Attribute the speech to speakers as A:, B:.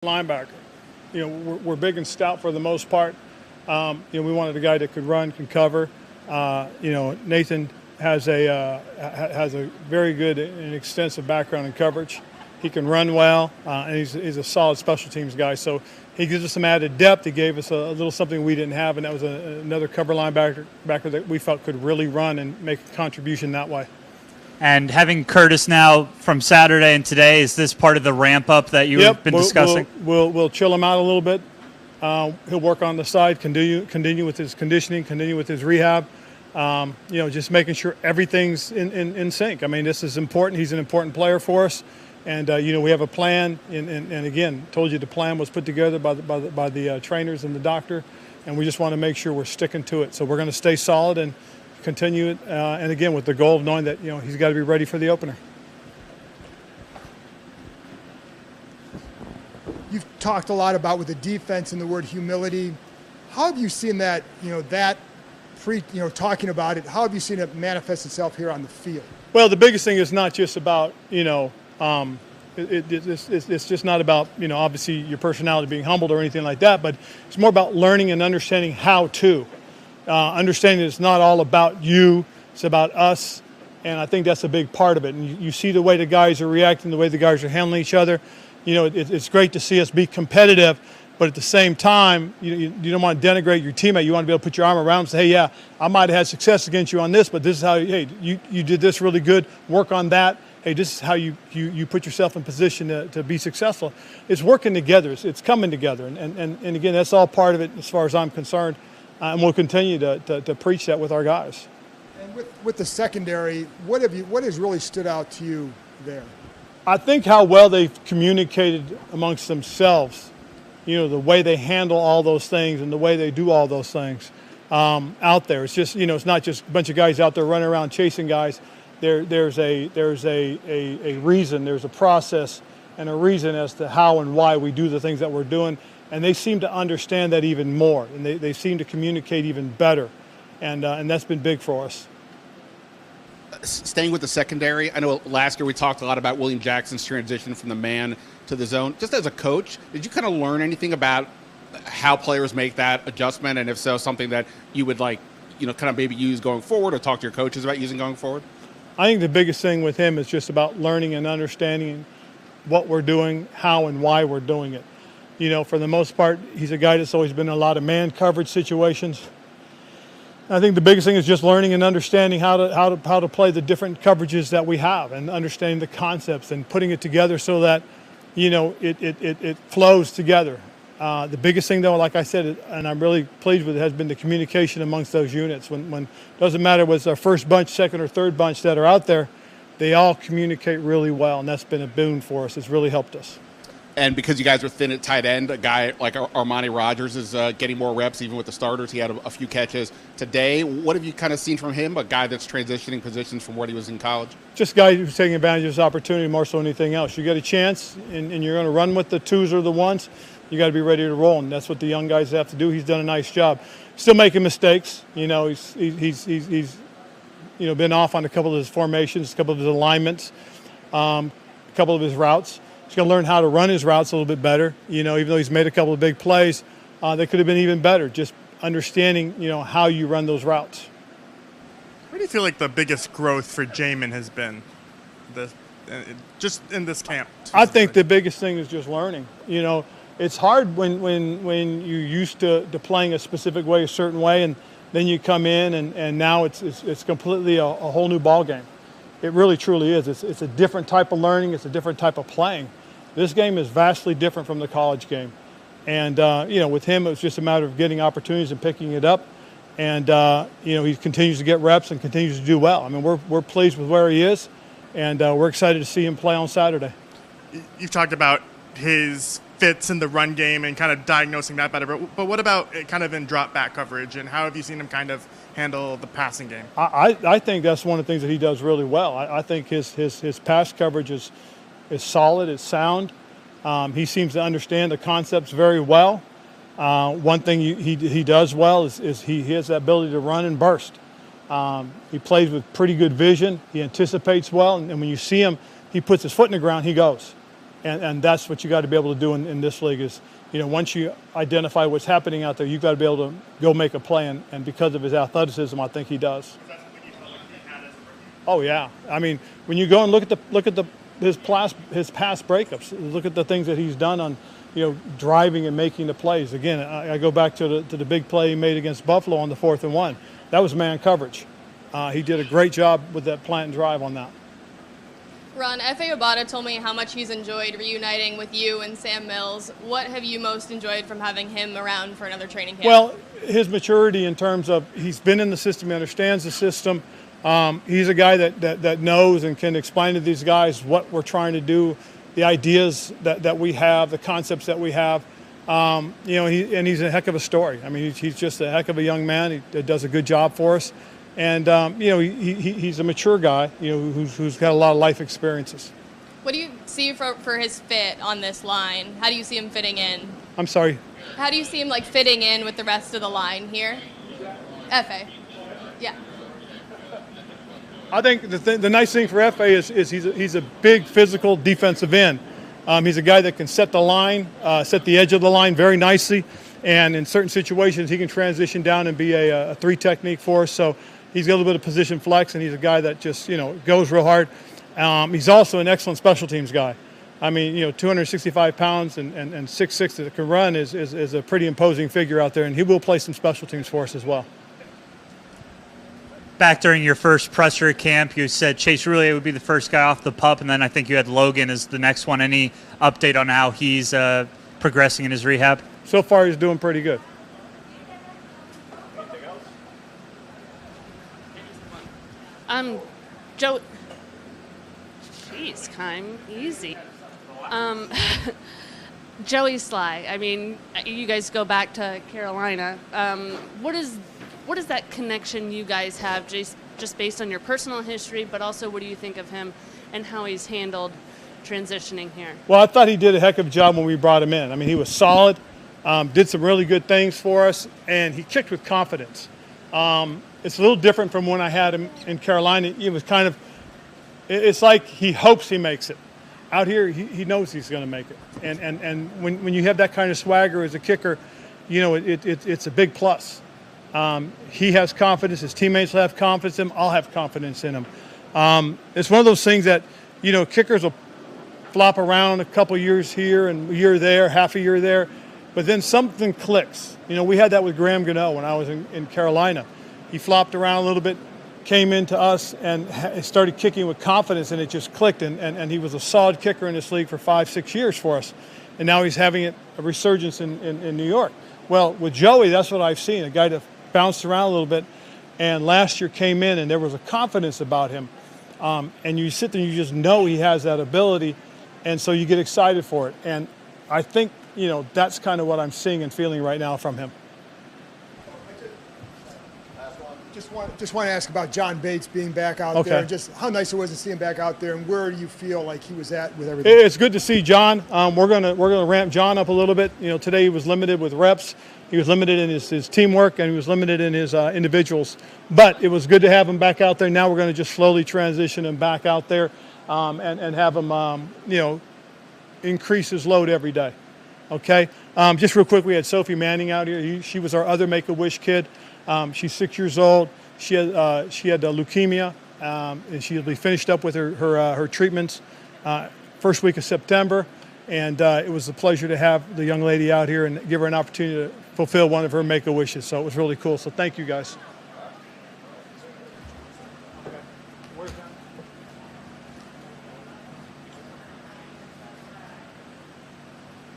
A: linebacker. We're big and stout for the most part. We wanted a guy that could run, can cover. Nathan has a very good and extensive background in coverage. He can run well, and he's a solid special teams guy. So he gives us some added depth. He gave us a little something we didn't have, and that was another cover linebacker that we felt could really run and make a contribution that way.
B: And having Curtis now from Saturday and today, is this part of the ramp up that you've been discussing?
A: We'll chill him out a little bit. He'll work on the side, continue with his conditioning, continue with his rehab. Just making sure everything's in sync. I mean, this is important. He's an important player for us, and we have a plan. And again, told you the plan was put together by the trainers and the doctor, and we just want to make sure we're sticking to it. So we're going to stay solid and continue it, and again with the goal of knowing that he's got to be ready for the opener.
C: You've talked a lot about with the defense and the word humility. How have you seen that? Talking about it. How have you seen it manifest itself here on the field?
A: Well, the biggest thing is not just about it's just not about obviously your personality being humbled or anything like that, but it's more about learning and understanding how to. Understanding it's not all about you, it's about us, and I think that's a big part of it. And you see the way the guys are reacting, the way the guys are handling each other. It's great to see us be competitive, but at the same time, you don't want to denigrate your teammate. You want to be able to put your arm around him and say, hey, yeah, I might have had success against you on this, but this is how, hey, you did this really good, work on that. Hey, this is how you put yourself in position to be successful. It's working together, it's coming together, and again, that's all part of it as far as I'm concerned. And we'll continue to preach that with our guys.
C: And with the secondary, what has really stood out to you there?
A: I think how well they've communicated amongst themselves, the way they handle all those things and the way they do all those things out there. It's just, it's not just a bunch of guys out there running around chasing guys. There's a reason, there's a process and a reason as to how and why we do the things that we're doing. And they seem to understand that even more, and they seem to communicate even better, and that's been big for us.
D: Staying with the secondary, I know last year we talked a lot about William Jackson's transition from the man to the zone. Just as a coach, did you kind of learn anything about how players make that adjustment, and if so, something that you would kind of maybe use going forward or talk to your coaches about using going forward?
A: I think the biggest thing with him is just about learning and understanding what we're doing, how and why we're doing it. For the most part, he's a guy that's always been in a lot of man coverage situations. I think the biggest thing is just learning and understanding how to play the different coverages that we have, and understanding the concepts and putting it together so that it flows together. The biggest thing, though, like I said, and I'm really pleased with it, has been the communication amongst those units. When doesn't matter whether it's our first bunch, second or third bunch that are out there, they all communicate really well, and that's been a boon for us. It's really helped us.
D: And because you guys are thin at tight end, a guy like Armani Rodgers is getting more reps even with the starters. He had a few catches today. What have you kind of seen from him, a guy that's transitioning positions from what he was in college?
A: Just a guy who's taking advantage of his opportunity more so than anything else. You get a chance, and you're going to run with the twos or the ones, you got to be ready to roll, and that's what the young guys have to do. He's done a nice job. Still making mistakes. He's been off on a couple of his formations, a couple of his alignments, a couple of his routes. He's going to learn how to run his routes a little bit better. Even though he's made a couple of big plays, they could have been even better. Just understanding, how you run those routes.
E: Where do you feel like the biggest growth for Jamin has been, just in this camp?
A: I think the biggest thing is just learning. It's hard when you're used to playing a specific way, a certain way, and then you come in and now it's completely a whole new ball game. It really truly is. It's a different type of learning. It's a different type of playing. This game is vastly different from the college game. And, with him, it was just a matter of getting opportunities and picking it up. And, he continues to get reps and continues to do well. I mean, we're pleased with where he is, and we're excited to see him play on Saturday.
E: You've talked about his fits in the run game and kind of diagnosing that better. But what about kind of in drop back coverage, and how have you seen him kind of handle the passing game?
A: I think that's one of the things that he does really well. I think his pass coverage is solid, it's sound. He seems to understand the concepts very well. One thing he does well is he has the ability to run and burst. He plays with pretty good vision. He anticipates well, and when you see him, he puts his foot in the ground, he goes. And that's what you got to be able to do in this league is, once you identify what's happening out there, you've got to be able to go make a play. And because of his athleticism, I think he does. Oh yeah, I mean, when you go and look at his past breakups, look at the things that he's done on, driving and making the plays. Again, I go back to the big play he made against Buffalo on the 4th and 1. That was man coverage. He did a great job with that plant and drive on that.
F: Ron, F.A. Obata told me how much he's enjoyed reuniting with you and Sam Mills. What have you most enjoyed from having him around for another training camp?
A: Well, his maturity in terms of he's been in the system, he understands the system. He's a guy that knows and can explain to these guys what we're trying to do, the ideas that we have, the concepts that we have. And he's a heck of a story. I mean, he's just a heck of a young man. He does a good job for us. And, he's a mature guy, who's got a lot of life experiences.
F: What do you see for his fit on this line? How do you see him fitting in?
A: I'm sorry?
F: How do you see him, fitting in with the rest of the line here? F.A. Yeah.
A: I think the nice thing for F.A. is he's a big physical defensive end. He's a guy that can set the line, set the edge of the line very nicely. And in certain situations, he can transition down and be a 3 technique for us. So he's got a little bit of position flex, and he's a guy that just, goes real hard. He's also an excellent special teams guy. I mean, 265 pounds and 6'6" that can run is a pretty imposing figure out there, and he will play some special teams for us as well.
B: Back during your first presser camp, you said Chase Roulier would be the first guy off the pup, and then I think you had Logan as the next one. Any update on how he's progressing in his rehab?
A: So far, he's doing pretty good.
G: Joe. Jeez, Kime, easy. Joey Sly. I mean, you guys go back to Carolina. What is that connection you guys have, just based on your personal history, but also what do you think of him and how he's handled transitioning here?
A: Well, I thought he did a heck of a job when we brought him in. I mean, he was solid, did some really good things for us, and he kicked with confidence. It's a little different from when I had him in Carolina. It was kind of, it's like he hopes he makes it. Out here, he knows he's going to make it. And when you have that kind of swagger as a kicker, it's a big plus. He has confidence. His teammates will have confidence in him. I'll have confidence in him. It's one of those things that, kickers will flop around a couple years here and a year there, half a year there, but then something clicks. We had that with Graham Gano when I was in Carolina. He flopped around a little bit, came into us, and started kicking with confidence, and it just clicked. And he was a solid kicker in this league for 5-6 years for us. And now he's having a resurgence in New York. Well, with Joey, that's what I've seen, a guy that bounced around a little bit, and last year came in, and there was a confidence about him. And you sit there and you just know he has that ability, and so you get excited for it. And I think, that's kind of what I'm seeing and feeling right now from him.
C: Just want to ask about John Bates being back out there, and just how nice it was to see him back out there, and where do you feel like he was at with everything?
A: It's good to see John. We're gonna ramp John up a little bit. Today he was limited with reps. He was limited in his teamwork, and he was limited in his individuals. But it was good to have him back out there. Now we're going to just slowly transition him back out there, and have him, increase his load every day. Okay. Just real quick, we had Sophie Manning out here. She was our other Make-A-Wish kid. She's 6 years old. She had leukemia, and she'll be finished up with her treatments first week of September. And it was a pleasure to have the young lady out here and give her an opportunity to fulfill one of her Make-A-Wishes. So it was really cool. So thank you, guys.